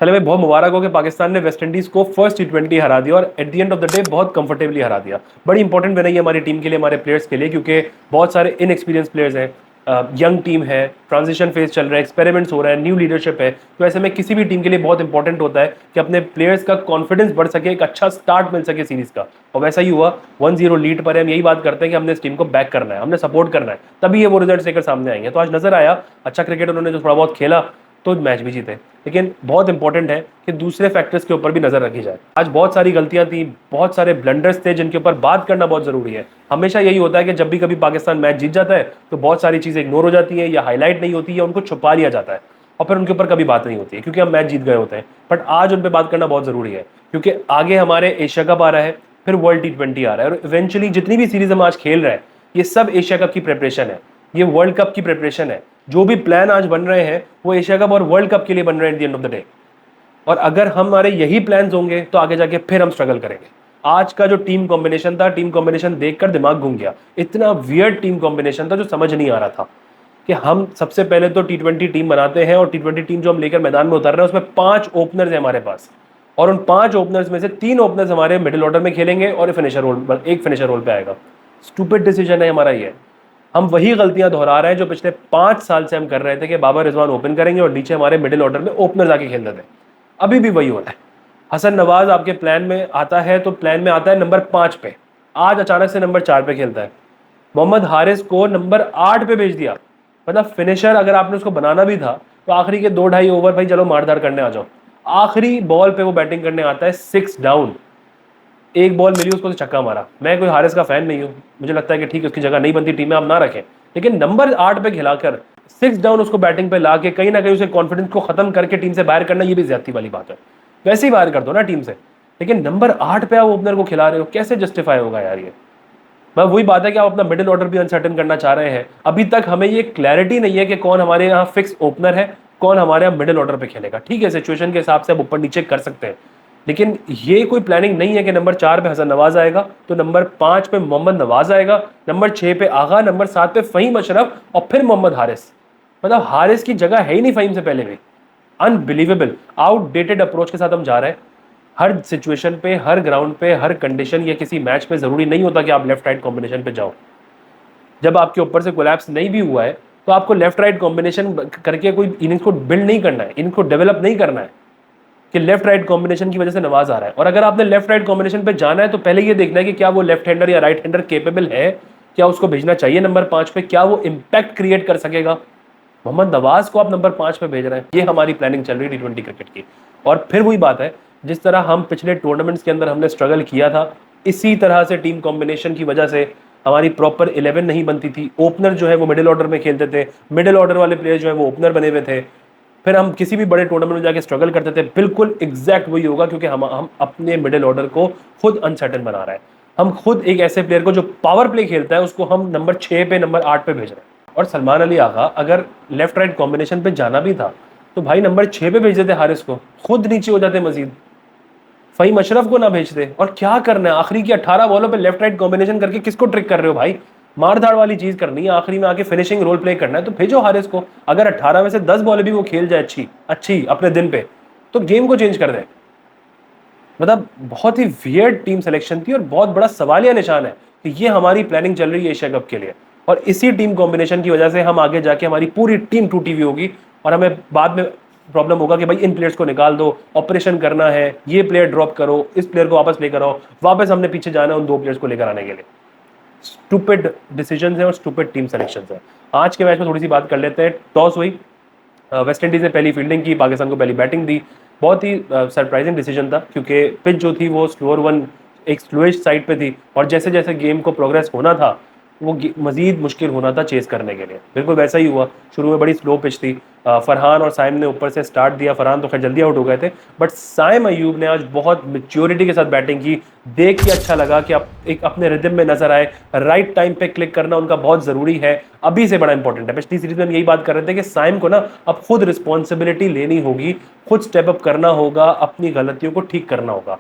चले भाई, बहुत मुबारक हो कि पाकिस्तान ने वेस्ट इंडीज को फर्स्ट T20 हरा दिया और at the end of the day बहुत कंफर्टेबली हरा दिया। बड़ी इंपॉर्टेंट बनी है हमारी टीम के लिए, हमारे प्लेयर्स के लिए, क्योंकि बहुत सारे इनएक्सपीरियंस प्लेयर्स हैं, यंग टीम है, ट्रांजिशन फेज चल रहा है, एक्सपेरिमेंट्स हो रहा है, न्यू लीडरशिप है। तो ऐसे में किसी भी टीम के लिए बहुत इंपॉर्टेंट होता है कि अपने प्लेयर्स का कॉन्फिडेंस बढ़ सके, एक अच्छा स्टार्ट मिल सके सीरीज का। और वैसा ही हुआ, 1-0 लीड पर है। हम यही बात करते हैं कि हमने इस टीम को बैक करना है, हमने सपोर्ट करना है, तभी ये वो रिजल्ट लेकर सामने आएंगे। तो आज नजर आया अच्छा क्रिकेट उन्होंने जो थोड़ा बहुत खेला तो मैच भी जीते। लेकिन बहुत इंपॉर्टेंट है कि दूसरे फैक्टर्स के ऊपर भी नजर रखी जाए। आज बहुत सारी गलतियां थी, बहुत सारे ब्लंडर्स थे जिनके ऊपर बात करना बहुत जरूरी है। हमेशा यही होता है कि जब भी कभी पाकिस्तान मैच जीत जाता है तो बहुत सारी चीजें इग्नोर हो जाती हैं, या हाईलाइट नहीं होती, या उनको छुपा लिया जाता है और फिर उनके ऊपर कभी बात नहीं होती है, क्योंकि हम मैच जीत गए होते हैं। बट आज उन पर बात करना बहुत जरूरी है, क्योंकि आगे हमारे एशिया कप आ रहा है, फिर वर्ल्ड T20 आ रहा है, और इवेंचुअली जितनी भी सीरीज हम आज खेल रहे हैं ये सब एशिया कप की प्रिपरेशन है, ये वर्ल्ड कप की प्रिपरेशन है। जो भी प्लान आज बन रहे हैं वो एशिया कप और वर्ल्ड कप के लिए बन रहे हैं at the end of the day. और अगर हमारे यही प्लान्स होंगे तो आगे जाके फिर हम स्ट्रगल करेंगे। आज का जो टीम कॉम्बिनेशन था, टीम कॉम्बिनेशन देखकर दिमाग घूम गया। इतना वियर्ड टीम कॉम्बिनेशन था जो समझ नहीं आ रहा था कि हम सबसे पहले तो T20 टीम बनाते हैं, और T20 टीम जो हम लेकर मैदान में उतर रहे हैं उसमें 5 ओपनर्स हैं हमारे पास, और उन 5 ओपनर्स में से 3 ओपनर्स हमारे मिडिल ऑर्डर में खेलेंगे और एक फिनिशर रोल पे आएगा। स्टूपिड डिसीजन है हमारा ये। हम वही गलतियां दोहरा रहे हैं जो पिछले 5 साल से हम कर रहे थे कि बाबर रिजवान ओपन करेंगे और नीचे हमारे मिडिल ऑर्डर में ओपनर्स आके खेलते थे। अभी भी वही हो रहा है। हसन नवाज आपके प्लान में आता है तो प्लान में आता है नंबर 5 पे, आज अचानक से नंबर 4 पे खेलता है। मोहम्मद हारिस को नंबर 8 पे भेज दिया। मतलब फिनिशर अगर आपने उसको बनाना भी था तो आखिरी के 2-2.5 ओवर भाई चलो मारधार करने आ जाओ। आखिरी बॉल पे वो बैटिंग करने आता है, 6 डाउन, एक बॉल मिली उसको तो छक्का मारा। मैं कोई हारिस का फैन नहीं हूँ, मुझे लगता है कि ठीक है उसकी जगह नहीं बनती टीम में, आप ना रखें, लेकिन नंबर 8 पे खिलाकर 6 डाउन उसको बैटिंग पे ला के कहीं ना कहीं उसे कॉन्फिडेंस को खत्म करके टीम से बाहर करना, ये भी ज्यादती वाली बात है। वैसे ही बाहर कर दो ना टीम से, लेकिन नंबर 8 पे आप ओपनर को खिला रहे हो, कैसे जस्टिफाई होगा यार ये। मैं वही बात है कि आप अपना मिडिल ऑर्डर भी अनसर्टन करना चाह रहे हैं। अभी तक हमें ये क्लैरिटी नहीं है कि कौन हमारे यहाँ फिक्स ओपनर है, कौन हमारे यहाँ मिडिल ऑर्डर पे खेलेगा। ठीक है, सिचुएशन के हिसाब से आप ऊपर नीचे कर सकते हैं, लेकिन ये कोई प्लानिंग नहीं है कि नंबर 4 पे हसन नवाज आएगा तो नंबर 5 पे मोहम्मद नवाज आएगा, नंबर 6 पे आगा, नंबर 7 पे फहीम अशरफ और फिर मोहम्मद हारिस। मतलब हारिस की जगह है ही नहीं फहीम से पहले भी। अनबिलीवेबल आउटडेटेड अप्रोच के साथ हम जा रहे हैं। हर सिचुएशन पे, हर ग्राउंड पे, हर कंडीशन या किसी मैच पे जरूरी नहीं होता कि आप लेफ्ट राइट कॉम्बिनेशन पे जाओ। जब आपके ऊपर से कोलैप्स नहीं भी हुआ है तो आपको लेफ्ट राइट कॉम्बिनेशन करके कोई इनिंग्स को बिल्ड नहीं करना है, इनको डेवलप नहीं करना है कि लेफ्ट राइट कॉम्बिनेशन की वजह से नवाज आ रहा है। और अगर आपने लेफ्ट राइट कॉम्बिनेशन पे जाना है तो पहले ये देखना है कि क्या वो लेफ्ट हैंडर या राइट हैंडर केपेबल है, क्या उसको भेजना चाहिए नंबर 5 पे, क्या वो इंपैक्ट क्रिएट कर सकेगा। मोहम्मद नवाज को आप नंबर 5 पे भेज रहे हैं, ये हमारी प्लानिंग चल रही है T20 क्रिकेट की। और फिर वही बात है, जिस तरह हम पिछले टूर्नामेंट्स के अंदर हमने स्ट्रगल किया था, इसी तरह से टीम कॉम्बिनेशन की वजह से हमारी प्रॉपर 11 नहीं बनती थी। ओपनर जो है वो मिडिल ऑर्डर में खेलते थे, मिडिल ऑर्डर वाले प्लेयर जो है वो ओपनर बने हुए थे। फिर हम किसी भी बड़े टूर्नामेंट में जाके स्ट्रगल करते थे। बिल्कुल एग्जैक्ट वही होगा, क्योंकि हम अपने मिडिल ऑर्डर को खुद अनसर्टन बना रहे हैं। हम खुद एक ऐसे प्लेयर को जो पावर प्ले खेलता है उसको हम नंबर 6 पे, नंबर 8 पे भेज रहे हैं। और सलमान अली आगा अगर लेफ्ट राइट कॉम्बिनेशन पे जाना भी था तो भाई नंबर 6 पे भेज देते हारिस को, खुद नीचे हो जाते मजीद, फहीम अशरफ को ना भेजते। और क्या करना है आखिरी की 18 बॉलों पे लेफ्ट राइट कॉम्बिनेशन करके, किसको ट्रिक कर रहे हो भाई। मारधाड़ वाली चीज करनी है, आखिरी में आके फिनिशिंग रोल प्ले करना है तो भेजो हारिस को। अगर 18 में से 10 बॉल भी वो खेल जाए अच्छी अच्छी अपने दिन पे, तो गेम को चेंज कर दे। मतलब बहुत ही वियर्ड टीम सिलेक्शन थी और बहुत बड़ा सवालिया निशान है कि ये हमारी प्लानिंग चल रही है एशिया कप के लिए, और इसी टीम कॉम्बिनेशन की वजह से हम आगे जाके हमारी पूरी टीम टूटी हुई होगी और हमें बाद में प्रॉब्लम होगा कि भाई इन प्लेयर्स को निकाल दो, ऑपरेशन करना है, ये प्लेयर ड्रॉप करो, इस प्लेयर को वापस लेकर आओ, वापस हमने पीछे जाना है उन 2 प्लेयर्स को लेकर आने के लिए। स्टूपिड डिसीजंस हैं और स्टूपिड टीम सिलेक्शंस हैं। आज के मैच में थोड़ी सी बात कर लेते हैं। टॉस हुई, वेस्ट इंडीज ने पहली फील्डिंग की, पाकिस्तान को पहली बैटिंग दी। बहुत ही सरप्राइजिंग डिसीजन था, क्योंकि पिच जो थी वो स्लोअर वन, एक स्लोइश साइड पे थी, और जैसे जैसे गेम को प्रोग्रेस होना था वो मजीद मुश्किल होना था चेस करने के लिए। बिल्कुल वैसा ही हुआ। शुरू में बड़ी स्लो पिच थी, फरहान और साइम ने ऊपर से स्टार्ट दिया। फरहान तो खैर जल्दी आउट हो गए थे, बट साइम अयूब ने आज बहुत मेच्योरिटी के साथ बैटिंग की। देख के अच्छा लगा कि आप एक अपने रिदम में नजर आए। राइट टाइम पे क्लिक करना उनका बहुत जरूरी है, अभी से बड़ा इंपॉर्टेंट है। पिछली सीरीज में हम यही बात कर रहे थे कि साइम को ना अब खुद रिस्पॉन्सिबिलिटी लेनी होगी, खुद स्टेप अप करना होगा, अपनी गलतियों को ठीक करना होगा।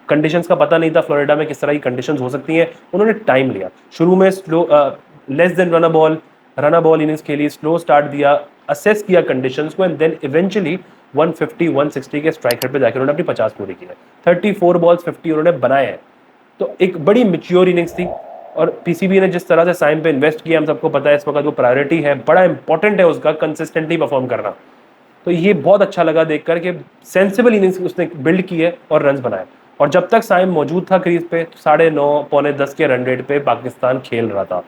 कंडीशंस का पता नहीं था फ्लोरिडा में किस तरह की कंडीशंस हो सकती हैं, उन्होंने टाइम लिया। शुरू में slow less than run a ball innings खेली, स्लो स्टार्ट दिया, असेस किया कंडीशंस को, एंड देन इवेंचुअली 150 160 के स्ट्राइक रेट पे जाकर उन्होंने अपनी 50 पूरी की है। 34 बॉल्स 50 उन्होंने बनाए हैं, तो एक बड़ी मैच्योर इनिंग्स थी। और पीसीबी ने जिस तरह से साइम पे इन्वेस्ट किया हम सबको पता है, इस वक्त वो प्रायोरिटी है, बड़ा इंपॉर्टेंट है उसका कंसिस्टेंटली परफॉर्म करना। तो ये बहुत अच्छा लगा देखकर कि सेंसिबल इनिंग्स उसने बिल्ड की है और रन्स बनाए। और जब तक साइम मौजूद था क्रीज पे, 9:30 पौने 10 के रन रेट पे पाकिस्तान खेल रहा था।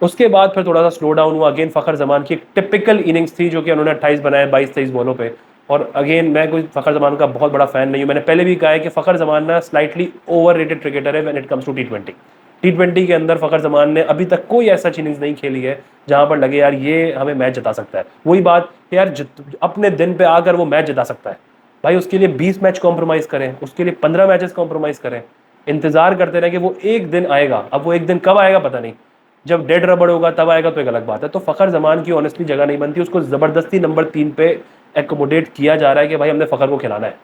उसके बाद फिर थोड़ा सा स्लो डाउन हुआ। अगेन फ़खर जमान की एक टिपिकल इनिंग्स थी जो कि उन्होंने 28 बनाए 22-23 बॉलों पे। और अगेन मैं कोई फ़खर जमान का बहुत बड़ा फैन नहीं हूँ, मैंने पहले भी कहा है कि फ़खर जमान ना स्लाइटली ओवर रेटेड क्रिकेटर है व्हेन इट कम्स टू टी20। टी20 के अंदर फ़खर जमान ने अभी तक कोई ऐसा इनिंग्स नहीं खेली है जहां पर लगे यार ये हमें मैच जिता सकता है। वही बात यार, अपने दिन पे आकर वो मैच जिता सकता है भाई, उसके लिए 20 मैच कॉम्प्रोमाइज़ करें, उसके लिए 15 मैचेस कॉम्प्रोमाइज़ करें, इंतजार करते रहे कि वो एक दिन आएगा। अब वो एक दिन कब आएगा पता नहीं, जब डेड रबड़ होगा तब आएगा तो एक अलग बात है। तो फ़खर जमान की ऑनेस्टली जगह नहीं बनती, उसको ज़बरदस्ती नंबर 3 पे एकोमोडेट किया जा रहा है कि भाई हमने फ़खर को खिलाना है।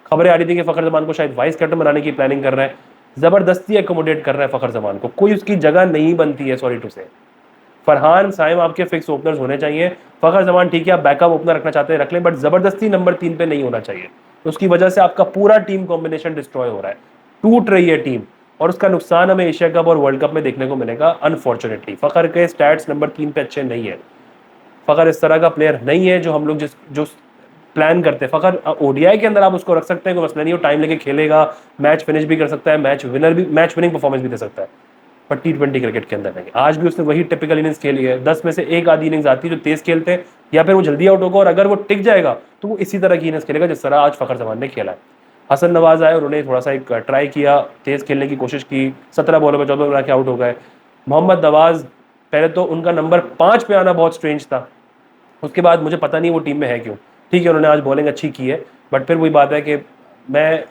खबरें आ रही थी कि फ़खर जमान को शायद वाइस कैप्टन बनाने की प्लानिंग कर रहा है, ज़बरदस्ती एकोमोडेट कर रहा है फ़खर जमान को, कोई उसकी जगह नहीं बनती है, सॉरी टू से। फरहान साइम आपके फिक्स ओपनर्स होने चाहिए, फ़खर जमान ठीक है आप बैकअप ओपनर रखना चाहते हैं रख लें, बट ज़बरदस्ती नंबर 3 पे नहीं होना चाहिए। उसकी वजह से आपका पूरा टीम कॉम्बिनेशन डिस्ट्रॉय हो रहा है, टूट रही है टीम, और उसका नुकसान हमें एशिया कप और वर्ल्ड कप में देखने को मिलेगा अनफॉर्चुनेटली। फ़खर के स्टैट्स नंबर 3 पे अच्छे नहीं है। फ़खर इस तरह का प्लेयर नहीं है जो हम लोग जो प्लान करते हैं। फ़खर ओडीआई के अंदर आप उसको रख सकते हैं, कोई मसला नहीं, वो टाइम लेके खेलेगा, मैच फिनिश भी कर सकता है, मैच विनिंग परफॉर्मेंस भी दे सकता है, पर टी20 क्रिकेट के अंदर नहीं। आज भी उसने वही टिपिकल इनिंग्स खेली है, 10 में से एक आधी इनिंग्स आती है जो तेज खेलते हैं, या फिर वो जल्दी आउट होगा, और अगर वो टिक जाएगा तो वो इसी तरह की इनिंग्स खेलेगा जिस तरह आज फ़खर जमान ने खेला है। हसन नवाज आए, उन्होंने थोड़ा सा एक ट्राई किया, तेज खेलने की कोशिश की, 17 बॉलों में 14 बना के आउट हो गए। मोहम्मद नवाज, पहले तो उनका नंबर 5 पे आना बहुत स्ट्रेंज था, उसके बाद मुझे पता नहीं वो टीम में है क्यों। ठीक है उन्होंने आज बॉलिंग अच्छी की है, बट फिर वही बात है कि मैं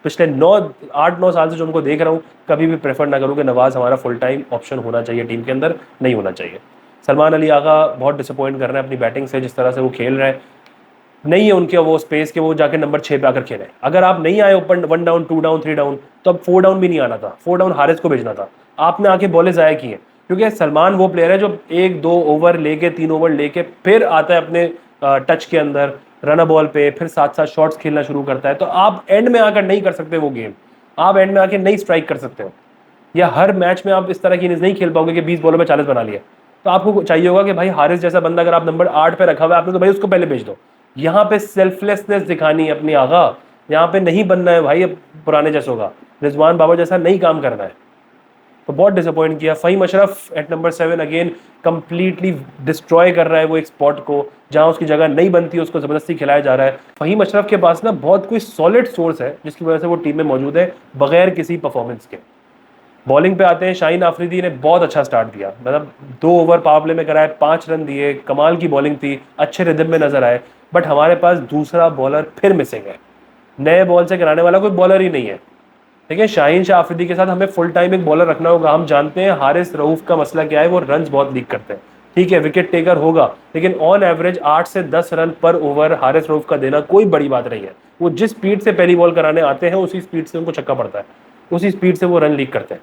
पिछले 8-9 साल से जो उनको देख रहा हूँ, कभी भी प्रेफर ना करूँ कि नवाज़ हमारा फुल टाइम ऑप्शन होना चाहिए टीम के अंदर, नहीं होना चाहिए। सलमान अली आगा बहुत डिसअपॉइंट कर रहे हैं अपनी बैटिंग से, जिस तरह से वो खेल रहे हैं, नहीं है उनके वो स्पेस के वो जाके नंबर 6 पे आकर खेले। अगर आप नहीं आए ऊपर 1 डाउन 2 डाउन 3 डाउन, तो अब 4 डाउन भी नहीं आना था, 4 डाउन हारिस को भेजना था, आपने आके बॉलें ज़ाया की हैं। क्योंकि सलमान वो प्लेयर है जो 1-2 ओवर लेके 3 ओवर लेके फिर आता है अपने टच के अंदर रन बॉल पे, फिर साथ साथ शॉट्स खेलना शुरू करता है। तो आप एंड में आकर नहीं कर सकते वो गेम, आप एंड में आके नहीं स्ट्राइक कर सकते हो, या हर मैच में आप इस तरह की इनिंग्स नहीं खेल पाओगे कि 20 बॉलों में 40 बना लिया। तो आपको चाहिए होगा कि भाई हारिस जैसा बंदा अगर आप नंबर 8 पे रखा हुआ है आपने, तो भाई उसको पहले भेज दो। यहाँ पे सेल्फलेसनेस दिखानी है अपनी आगा, यहाँ पे नहीं बनना है भाई अब पुराने जैसों का, रिजवान बाबर जैसा नहीं काम करना है। तो बहुत डिसअपॉइंट किया। Faheem Ashraf at number 7 again completely destroy कर रहा है वो एक स्पॉट को जहां उसकी जगह नहीं बनती है, उसको ज़बरदस्ती खिलाया जा रहा है। फ़हीम अशरफ के पास ना बहुत कोई सॉलिड सोर्स है जिसकी वजह से वो टीम में मौजूद है बगैर किसी परफॉर्मेंस के। बॉलिंग पे आते हैं, शाहीन आफरीदी ने बहुत अच्छा स्टार्ट दिया, मतलब 2 ओवर पावर प्ले में कराए, 5 रन दिए, कमाल की बॉलिंग थी, अच्छे रिदम में नजर आए। बट हमारे पास दूसरा बॉलर फिर मिसिंग है, नए बॉल से कराने वाला कोई बॉलर ही नहीं है। ठीक है, शाहीन शाह आफरीदी के साथ हमें फुल टाइम एक बॉलर रखना होगा। हम जानते हैं हारिस रऊफ का मसला क्या है, वो रन्स बहुत लीक करते हैं। ठीक है विकेट टेकर होगा, लेकिन ऑन एवरेज 8 से 10 रन पर ओवर हारिस रऊफ का देना कोई बड़ी बात नहीं है। वो जिस स्पीड से पहली बॉल कराने आते हैं उसी स्पीड से उनको छक्का पड़ता है, उसी स्पीड से वो रन लीक करते हैं।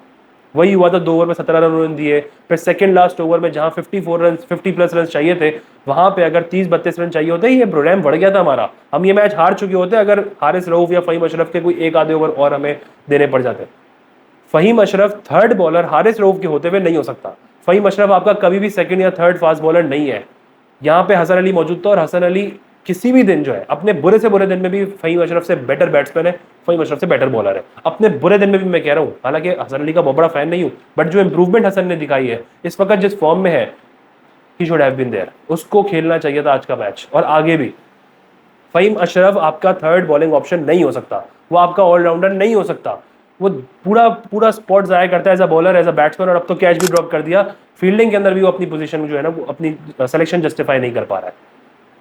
वही हुआ था, 2 ओवर में 17 रन दिए, फिर सेकंड लास्ट ओवर में जहां 54 रन 50 प्लस रन चाहिए थे, वहां पे अगर 30-32 रन चाहिए होते, ये प्रोग्राम बढ़ गया था हमारा, हम ये मैच हार चुके होते अगर हारिस रऊफ या फ़हीम अशरफ के कोई एक आधे ओवर और हमें देने पड़ जाते। फ़हीम अशरफ थर्ड बॉलर हारिस रऊफ के होते हुए नहीं हो सकता। फ़हीम अशरफ आपका कभी भी सेकंड या थर्ड फास्ट बॉलर नहीं है। यहाँ पे हसन अली मौजूद था, और हसन अली किसी भी दिन जो है, अपने बुरे से बुरे दिन में भी फ़हीम अशरफ से बेटर बैट्समैन है, फ़हीम अशरफ से बेटर बॉलर है। अपने बुरे दिन में भी मैं कह रहा हूँ, हालांकि हसन अली का बहुत बड़ा फैन नहीं हूँ, बट जो इंप्रूवमेंट हसन ने दिखाई है इस वक्त जिस फॉर्म में है, he should have been there, उसको खेलना चाहिए था आज का मैच और आगे भी। फ़हीम अशरफ आपका थर्ड बॉलिंग ऑप्शन नहीं हो सकता, वो आपका ऑलराउंडर नहीं हो सकता। वो पूरा पूरा स्पॉट ज़ाया करता है as a bowler, as a batsman, और अब तो कैच भी ड्रॉप कर दिया। फील्डिंग के अंदर भी वो अपनी पोजीशन जो है ना, वो अपनी सिलेक्शन जस्टिफाई नहीं कर पा रहा है।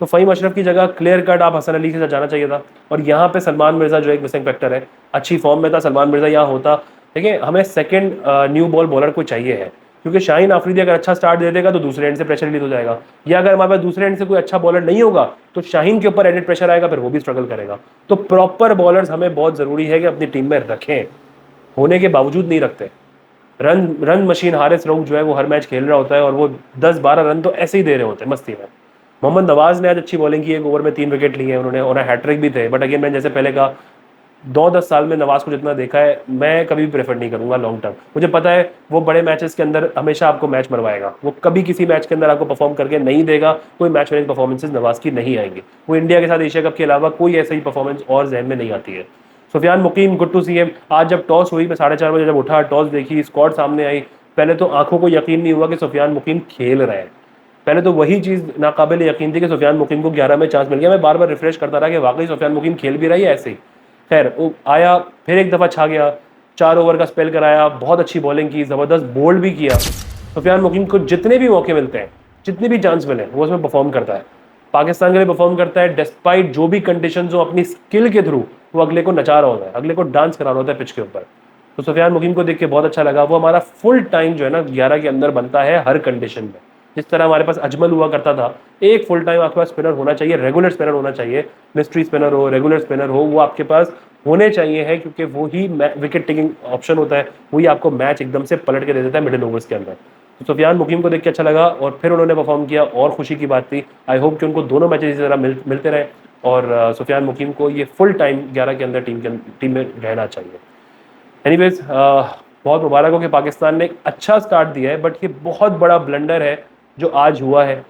तो फ़हीम अशरफ की जगह क्लियर कट आप हसन अली के साथ जाना चाहिए था। और यहाँ पे सलमान मिर्ज़ा जो एक मिसिंग फैक्टर है, अच्छी फॉर्म में था सलमान मिर्ज़ा, यहाँ होता। देखिए हमें सेकंड न्यू बॉल बॉलर को चाहिए है, क्योंकि शाहीन आफरीदी अगर अच्छा स्टार्ट दे देगा तो दूसरे एंड से प्रेशर रिलीज हो जाएगा, या अगर हमारे पास दूसरे एंड से कोई अच्छा बॉलर नहीं होगा तो शाहीन के ऊपर एडेड प्रेशर आएगा, फिर वो भी स्ट्रगल करेगा। तो प्रॉपर बॉलर्स हमें बहुत ज़रूरी है कि अपनी टीम में रखें, होने के बावजूद नहीं रखते। रन मशीन हारिस रऊफ जो है वो हर मैच खेल रहा होता है, और वो 10-12 रन तो ऐसे ही दे रहे होते हैं मस्ती में। मोहम्मद नवाज ने आज अच्छी बॉलिंग की, एक ओवर में 3 विकेट लिए उन्होंने, और हैट्रिक भी थे। बट अगेन मैंने जैसे पहले कहा, 9-10 साल में नवाज को जितना देखा है, मैं कभी भी प्रेफर नहीं करूंगा लॉन्ग टर्म। मुझे पता है वो बड़े मैचेस के अंदर हमेशा आपको मैच मरवाएगा, वो कभी किसी मैच के अंदर आपको परफॉर्म करके नहीं देगा। कोई मैच विनिंग परफॉर्मेंसेज नवाज की नहीं आएंगी, वो इंडिया के साथ एशिया कप के अलावा कोई ऐसी परफॉर्मेंस और जहन में नहीं आती है। सुफियान मुकीम, गुड टू सी हिम। आज जब टॉस हुई, मैं 4:30 बजे जब उठा, टॉस देखी, स्क्वाड सामने आई, पहले तो आंखों को यकीन नहीं हुआ कि सुफियान मुकीम खेल रहे हैं। पहले तो वही चीज़ नाकाबिल यकीन थी कि सुफियान मुकीम को 11 में चांस मिल गया। मैं बार बार रिफ्रेश करता रहा कि वाकई सुफियान मुकीम खेल भी रही है ऐसे ही। खैर वो आया, फिर एक दफ़ा छा गया, 4 ओवर का स्पेल कराया, बहुत अच्छी बॉलिंग की, ज़बरदस्त बोल्ड भी किया। सुफियान मुकीम को जितने भी मौके मिलते हैं, जितने भी चांस मिले, वो उसमें परफॉर्म करता है, पाकिस्तान के लिए परफॉर्म करता है। डिस्पाइट जो भी कंडीशंस हो, अपनी स्किल के थ्रू वो अगले को नचा रहा होता है, अगले को डांस करा रहा होता है पिच के ऊपर। तो सुफियान मुकीम को देख के बहुत अच्छा लगा। वो हमारा फुल टाइम जो है ना 11 के अंदर बनता है हर कंडीशन में। जिस तरह हमारे पास अजमल हुआ करता था, एक फुल टाइम आपके पास स्पिनर होना चाहिए, रेगुलर स्पिनर होना चाहिए, मिस्ट्री स्पिनर हो, रेगुलर स्पिनर हो, वो आपके पास होने चाहिए है, क्योंकि वो ही विकेट टेकिंग ऑप्शन होता है, वही आपको मैच एकदम से पलट के दे देता है मिडिल ओवर्स के अंदर। तो सुफियान मुकीम को देख के अच्छा लगा, और फिर उन्होंने परफॉर्म किया, और खुशी की बात थी। आई होप कि उनको दोनों मैचेस इसी तरह मिलते रहे, और सुफियान मुकीम को ये फुल टाइम 11 के अंदर टीम में रहना चाहिए। एनीवेज, बहुत मुबारक हो कि पाकिस्तान ने एक अच्छा स्टार्ट दिया है, बट ये बहुत बड़ा ब्लंडर है जो आज हुआ है।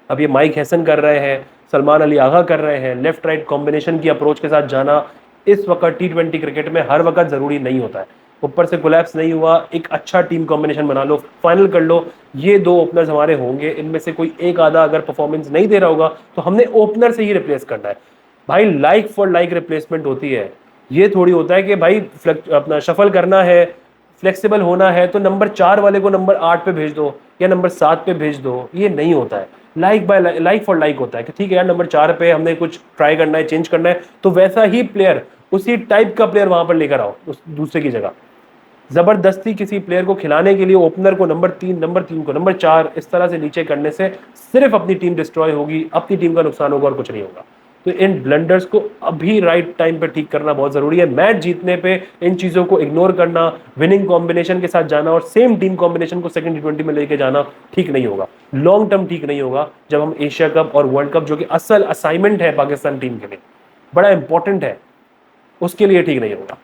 अब ये माइक हैसन कर रहे हैं, सलमान अली आगा कर रहे हैं, लेफ्ट राइट कॉम्बिनेशन की अप्रोच के साथ जाना इस वक्त T20 क्रिकेट में हर वक्त ज़रूरी नहीं होता है। ऊपर से कोलैप्स नहीं हुआ, एक अच्छा टीम कॉम्बिनेशन बना लो, फाइनल कर लो। ये 2 ओपनर्स हमारे होंगे, इनमें से कोई एक आधा अगर परफॉर्मेंस नहीं दे रहा होगा तो हमने ओपनर से ही रिप्लेस करना है भाई। लाइक फॉर लाइक रिप्लेसमेंट होती है। ये थोड़ी होता है कि भाई अपना शफल करना है, फ्लेक्सिबल होना है, तो नंबर 4 वाले को नंबर 8 पे भेज दो या नंबर 7 पे भेज दो। ये नहीं होता है। Like bye like four like होता है कि ठीक है यार, नंबर 4 पे हमने कुछ ट्राई करना है, चेंज करना है, तो वैसा ही प्लेयर, उसी टाइप का प्लेयर वहां पर लेकर आओ उस दूसरे की जगह। जबरदस्ती किसी प्लेयर को खिलाने के लिए ओपनर को नंबर 3 को नंबर 4 इस तरह से नीचे करने से सिर्फ अपनी टीम डिस्ट्रॉय होगी, अपनी टीम का नुकसान होगा और कुछ नहीं होगा। तो इन ब्लंडर्स को अभी राइट टाइम पे ठीक करना बहुत जरूरी है। मैच जीतने पे इन चीजों को इग्नोर करना, विनिंग कॉम्बिनेशन के साथ जाना और सेम टीम कॉम्बिनेशन को सेकंड T20 में लेके जाना ठीक नहीं होगा, लॉन्ग टर्म ठीक नहीं होगा। जब हम एशिया कप और वर्ल्ड कप, जो कि असल असाइनमेंट है पाकिस्तान टीम के लिए, बड़ा इंपॉर्टेंट है, उसके लिए ठीक नहीं होगा।